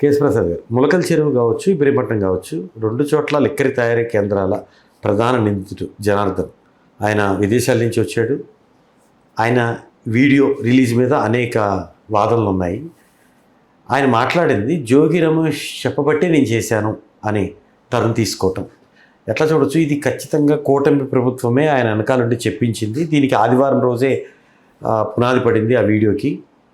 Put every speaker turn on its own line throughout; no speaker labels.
కేశవప్రసాద్ గారు, ములకల చెరువు కావచ్చు, ఇబ్రహీంపట్నం కావచ్చు, 2 చోట్ల లిక్కర్ తయారీ కేంద్రాల ప్రధాన నిందితుడు జనార్దన్. ఆయన విదేశాల నుంచి వచ్చాడు. ఆయన వీడియో రిలీజ్ మీద అనేక వాదనలు ఉన్నాయి. ఆయన మాట్లాడింది జోగి రమేష్ చెప్పబట్టే నేను చేశాను అని టర్న్ తీసుకోవటం ఎట్లా చూడొచ్చు? ఇది ఖచ్చితంగా కూటమి ప్రభుత్వమే ఆయన వెనకాలండి చెప్పించింది. దీనికి ఆదివారం రోజే పునాది పడింది ఆ వీడియోకి.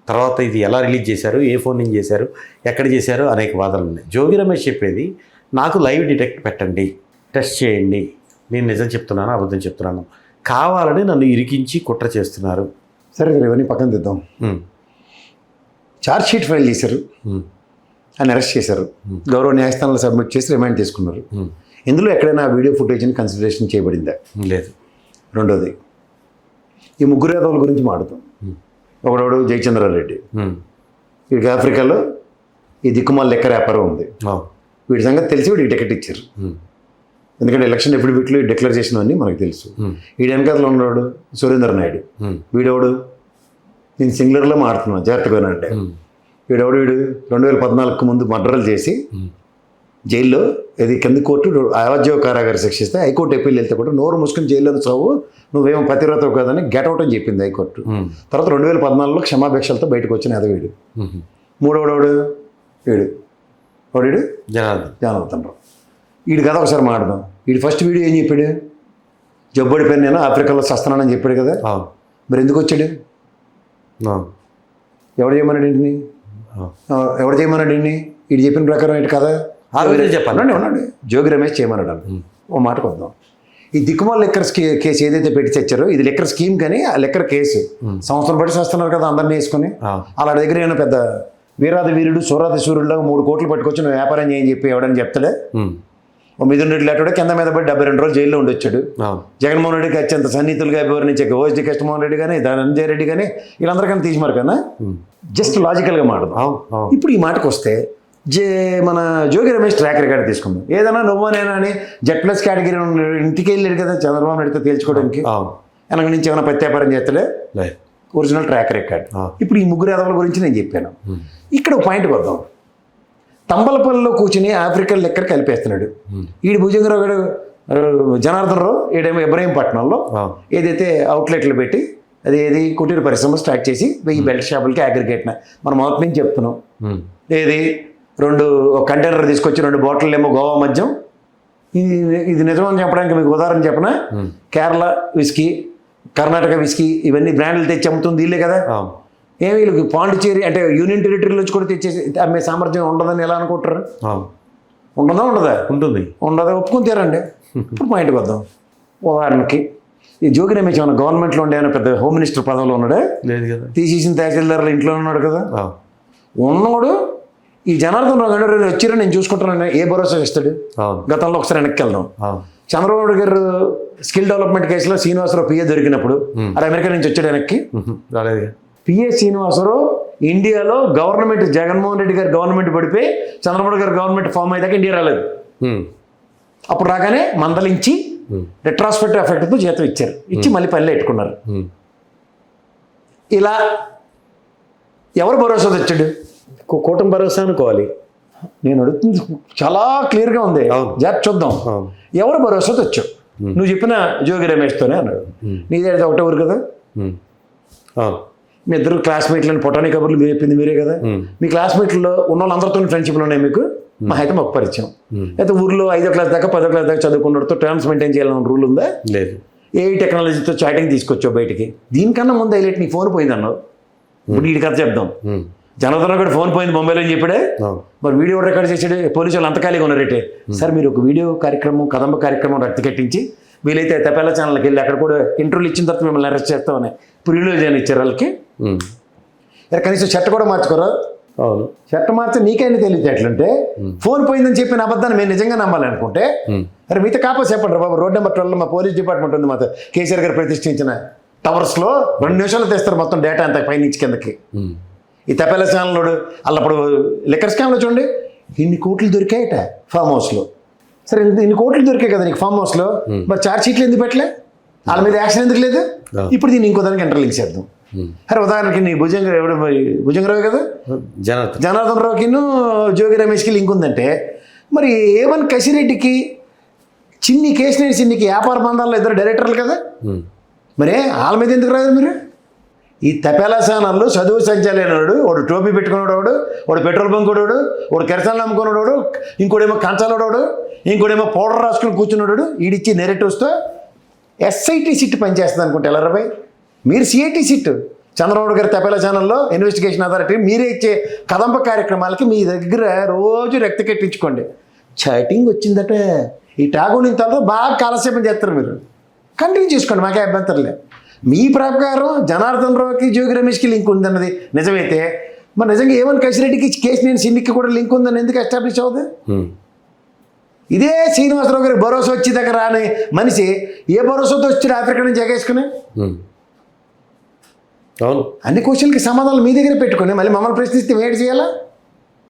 తర్వాత ఇది ఎలా రిలీజ్ చేశారు, ఏ ఫోన్ నుంచి చేశారు, ఎక్కడ చేశారు, అనేక వాదనలు ఉన్నాయి. జోగి రమేష్ చెప్పేది నాకు లైవ్ డిటెక్ట్ పెట్టండి, టెస్ట్ చేయండి, నేను నిజం చెప్తున్నాను అబద్ధం చెప్తున్నాను, కావాలని నన్ను ఇరికించి కుట్ర చేస్తున్నారు.
సరే ఇవన్నీ పక్కన తెద్దాం. ఛార్జ్ షీట్ ఫైల్ చేశారు, ఆయన అరెస్ట్ చేశారు, గౌరవ న్యాయస్థానంలో సబ్మిట్ చేసి రిమాండ్ తీసుకున్నారు. ఇందులో ఎక్కడైనా వీడియో ఫుటేజ్ని కన్సిడరేషన్ చేయబడిందా?
లేదు.
రెండోది, ఈ ముగ్గురు యాదవుల గురించి మాట్లాడతాం. ఒకడోడు జయచంద్రారెడ్డి, వీడికి ఆఫ్రికాలో ఈ దిక్కుమాల లెక్క వ్యాపారం ఉంది. వీడి సంగతి తెలిసి వీడికి టికెట్ ఇచ్చారు. ఎందుకంటే ఎలక్షన్ ఎఫిడవిట్లు డిక్లేర్ చేసినవన్నీ మనకు తెలుసు. వీడి వెనకాతలో ఉన్నాడు సురేందర్ నాయుడు. వీడెవడు, నేను సింగులర్లో మాడుతున్నాను జాగ్రత్తగా అంటే, వీడు 2014 ముందు మర్డర్లు చేసి జైల్లో ఇది కింద కోర్టు యావజ్జీవ కారాగార శిక్ష ఇస్తే హైకోర్టు అప్పీల్ వెళ్తే కూడా నోరు మూసుకుని జైల్లో చావు, నువ్వేమో పతివ్రతవు కాదని గెట్అవుట్ అని చెప్పింది హైకోర్టు. తర్వాత 2014లో క్షమాభిక్షలతో బయటకు వచ్చిన ఎదవీడు. మూడోడు వీడు జనార్దన్. వీడి కథ ఒకసారి మాట్లాడదాం. వీడి ఫస్ట్ వీడియో ఏం చెప్పాడు? జబ్బడిపోయిన నేను ఆఫ్రికాలో సస్తున్నానని చెప్పాడు కదా. మరి ఎందుకు వచ్చాడు? ఎవడు చేయమన్నాడు ఇంటిని? వీడు చెప్పిన ప్రకారం ఏంటి కదా చెప్పాను. ఉన్నాడు జోగి రమేష్ చేయమన్నాడు. ఓ మాటకు వద్దాం. ఈ దిక్కుమాల లెక్కర్ కేసు ఏదైతే పెట్టి తెచ్చారో ఇది లెక్కర్ స్కీమ్, కానీ ఆ లెక్కర్ కేసు సంవత్సరం బట్టి చేస్తున్నారు కదా అందరినీ వేసుకుని. అలా దగ్గర ఏమైనా పెద్ద వీరాది వీరుడు సూరాది సూర్యుడు 3 కోట్లు పట్టుకొచ్చి నువ్వు వ్యాపారం చేయని చెప్పి ఎవడని చెప్తాడే. ఓ మిథున్ రెడ్డి లాంటి కింద మీద పడి 72 రోజులు జైల్లో ఉండొచ్చాడు. జగన్మోహన్ రెడ్డికి అత్యంత సన్నిహితులుగా వివరించే ఓఎస్డి కృష్ణమోహన్ రెడ్డి కానీ ధనంజయ రెడ్డి కానీ వీళ్ళందరికన్నా తీసిమారు కదా. జస్ట్ లాజికల్గా మాట్లాడదాం. ఇప్పుడు ఈ మాటకు వస్తే మన జోగి రమేష్ ట్రాక్ రికార్డ్ తీసుకుందాం. ఏదైనా నువ్వనేనా అని Z+ కేటగిరీ ఇంటికి వెళ్ళాడు కదా చంద్రబాబు నాయుడుతో తేల్చుకోవడానికి. వెనక నుంచి ఏమైనా ప్రత్యాపారం చేస్తాడే? Original track record. ఇప్పుడు ఈ ముగ్గురు యాదవుల గురించి నేను చెప్పాను. ఇక్కడ ఒక పాయింట్కి వద్దాం. తంబలపల్లిలో కూర్చుని ఆఫ్రికన్ లెక్కర్ కలిపేస్తున్నాడు. ఈడు భుజంగరావు గారు జనార్దన్ రావు ఈడేమో ఇబ్రహీంపట్నంలో ఏదైతే అవుట్లెట్లు పెట్టి అది ఏది కుటీర పరిశ్రమ స్టార్ట్ చేసి 1000 బెల్ట్ షాపులకి అగ్రిగేట్న మనం మొదటి నుంచి చెప్తున్నాం. ఏది 2 కంటైనర్ తీసుకొచ్చి 2 బాటిల్ ఏమో గోవా మద్యం. ఇది నిజమని చెప్పడానికి మీకు ఉదాహరణ చెప్పనా, కేరళ విస్కీ, కర్ణాటక విస్కీ ఇవన్నీ బ్రాండ్లు తెచ్చి అమ్ముతుంది వీళ్ళే కదా. ఏమి వీళ్ళకి పాండిచేరి అంటే యూనియన్ టెరిటరీలో వచ్చి కూడా తెచ్చేసి అమ్మే సామర్థ్యం ఉండదని ఎలా అనుకుంటారు? ఉండదా? ఉండదా? ఒప్పుకుని తీరండి. ఇప్పుడు పాయింట్కి వద్దాం. ఉదాహరణకి ఈ జోగి రమేష్ ఏమైనా గవర్నమెంట్లో ఉండే ఏమైనా పెద్ద హోమ్ మినిస్టర్ పదవిలో ఉన్నాడే? లేదు కదా. తీసేసిన తహసీల్దార్లు ఇంట్లో ఉన్నాడు కదా. ఉన్నవాడు ఈ జనార్దన్ రావు గారు వచ్చిరా నేను చూసుకుంటాను ఏ భరోసా ఇస్తాడు? గతంలో ఒకసారి వెనక్కి వెళ్దాం. చంద్రబాబు గారు స్కిల్ డెవలప్మెంట్ కేసులో శ్రీనివాసరావు పిఏ దొరికినప్పుడు అది అమెరికా నుంచి వచ్చాడు వెనక్కి. పిఏ శ్రీనివాసరావు ఇండియాలో గవర్నమెంట్ జగన్మోహన్ రెడ్డి గారు గవర్నమెంట్ పడిపోయి చంద్రబాబు గారు గవర్నమెంట్ ఫామ్ అయ్యాక ఇండియా రాలేదు. అప్పుడు రాగానే మందలించి రెట్రాస్పెక్టివ్ ఎఫెక్ట్తో జీతం ఇచ్చారు. ఇచ్చి మళ్ళీ పనిలో పెట్టుకున్నారు. ఇలా ఎవరు భరోసా తెచ్చాడు?
కూటమి భరోసా అనుకోవాలి.
నేను అడుగుతుంది చాలా క్లియర్గా ఉంది. జాగ్రత్త చూద్దాం. ఎవరు భరోసా తెచ్చావు? నువ్వు చెప్పిన జోగి రమేష్తోనే అన్నాడు. నీదే ఒకటే ఊరు కదా. మీ ఇద్దరు క్లాస్మేట్లను పొటాని కబుర్లు మీరు చెప్పింది మీరే కదా. మీ క్లాస్మేట్లో ఉన్న వాళ్ళందరితో ఫ్రెండ్షిప్లు ఉన్నాయి మీకు. మా అయితే మాకు పరిచయం. అయితే ఊర్లో 5వ క్లాస్ దాకా 10వ క్లాస్ దాకా చదువుకున్నతో టర్మ్స్ మెయింటైన్ చేయాలన్న రూల్ ఉందా? లేదు. ఏ టెక్నాలజీతో చాటింగ్ తీసుకొచ్చావు బయటికి. దీనికన్నా ముందు హైలైట్ నీ ఫోన్ పోయింది అన్నావు. ఇప్పుడు వీడి కథ చెప్దాం. జనార్దన్ కూడా ఫోన్ పోయింది బొంబాయిలో అని చెప్పాడే. మరి వీడియో రికార్డ్ చేసాడు. పోలీసు వాళ్ళు అంత ఖాళీగా ఉన్నారేటే. సార్ మీరు ఒక వీడియో కార్యక్రమం కదంబ కార్యక్రమం రక్తి కట్టించి వీలైతే తపేలా ఛానల్కి వెళ్ళి అక్కడ కూడా ఇంటర్వ్యూలు ఇచ్చిన తర్వాత మిమ్మల్ని అరెస్ట్ చేస్తామని ఇప్పుడు వీడియో చేయని ఇచ్చారు వాళ్ళకి. కనీసం షర్ట్ కూడా మార్చుకోరా? అవును. షర్ట్ మార్చి నీకైనా తెలియదు ఎట్లంటే ఫోన్ పోయిందని చెప్పిన అబద్ధాన్ని మేము నిజంగా నమ్మాలనుకుంటే అరే మీతో కాపా చెప్పండి బాబు. రోడ్ నెంబర్ 12 మా పోలీస్ డిపార్ట్మెంట్ ఉంది. మాతో కేసీఆర్ గారు ప్రతిష్ఠించిన టవర్స్లో 2 నిమిషాలు తెస్తారు మొత్తం డేటా అంతా పైనుంచి కిందకి. ఈ తపేలా ఛానల్ అలా అప్పుడు లిక్కర్ స్కామ్లో చూడండి ఇన్ని కోట్లు దొరికాయట ఫామ్ హౌస్లో. సరే ఇన్ని కోట్లు దొరికాయి కదా నీకు ఫామ్ హౌస్లో, మరి ఛార్జ్ షీట్లు ఎందుకు పెట్టలే? వాళ్ళ మీద యాక్షన్ ఎందుకు లేదు? ఇప్పుడు దీన్ని ఇంకో దానికి ఇంటర్లింక్ చేద్దాం. అరే ఉదాహరణకి నీ భుజంగరావు కదా,
జనార్దన్
జనార్దన్ రావుకిను జోగి రమేష్కి లింక్ ఉందంటే మరి ఏవన్ కసిరెడ్డికి కేశినేని చిన్నికి వ్యాపార బంధాల్లో ఇద్దరు డైరెక్టర్లు కదా, మరి వాళ్ళ మీద ఎందుకు రాదు మీరు? ఈ తపేలా ఛానళ్ళు చదువు సంచాలైనవాడు, వాడు టోపీ పెట్టుకునేవాడు, వాడు పెట్రోల్ బంక్ వాడు కెరసాలను అమ్ముకునేవాడు, ఇంకోడేమో కంచాలవాడు, ఇంకోడేమో పౌడర్ రాసుకుని కూర్చున్నాడు, ఈడిచ్చి నెరేటివ్స్తో ఎస్ఐటి సిట్ పనిచేస్తుంది అనుకుంటే ఎలా రాబాయ్? మీరు సిఐటి సిట్ చంద్రబాబు గారి తపేలా ఛానల్లో ఇన్వెస్టిగేషన్ అథారిటీ మీరే ఇచ్చే కదంబ కార్యక్రమాలకి మీ దగ్గర రోజు రక్త కట్టించుకోండి. చాటింగ్ వచ్చిందట, ఈ టాగోని తర్వాత బాగా కాలక్షేపం చేస్తారు, మీరు కంటిన్యూ చేసుకోండి, మాకే అభ్యంతరం లేదు. మీ ప్రకారం జనార్దన్ రావుకి జోగి రమేష్కి లింక్ ఉందన్నది నిజమైతే మరి నిజంగా ఏమని కసిరెడ్డికి కేశినేని చిన్నికి కూడా లింక్ ఉందని ఎందుకు ఎస్టాబ్లిష్ అవుతుంది? ఇదే శ్రీనివాసరావు గారి భరోసా వచ్చి దగ్గర రాని మనిషి ఏ భరోసాతో వచ్చాడు ఆఫ్రికా నుంచి ఎగేసుకుని?
అవును,
అన్ని క్వశ్చన్లకి సమాధానాలు మీ దగ్గర పెట్టుకుని మళ్ళీ మమ్మల్ని ప్రశ్నిస్తే ఏడు చేయాలా?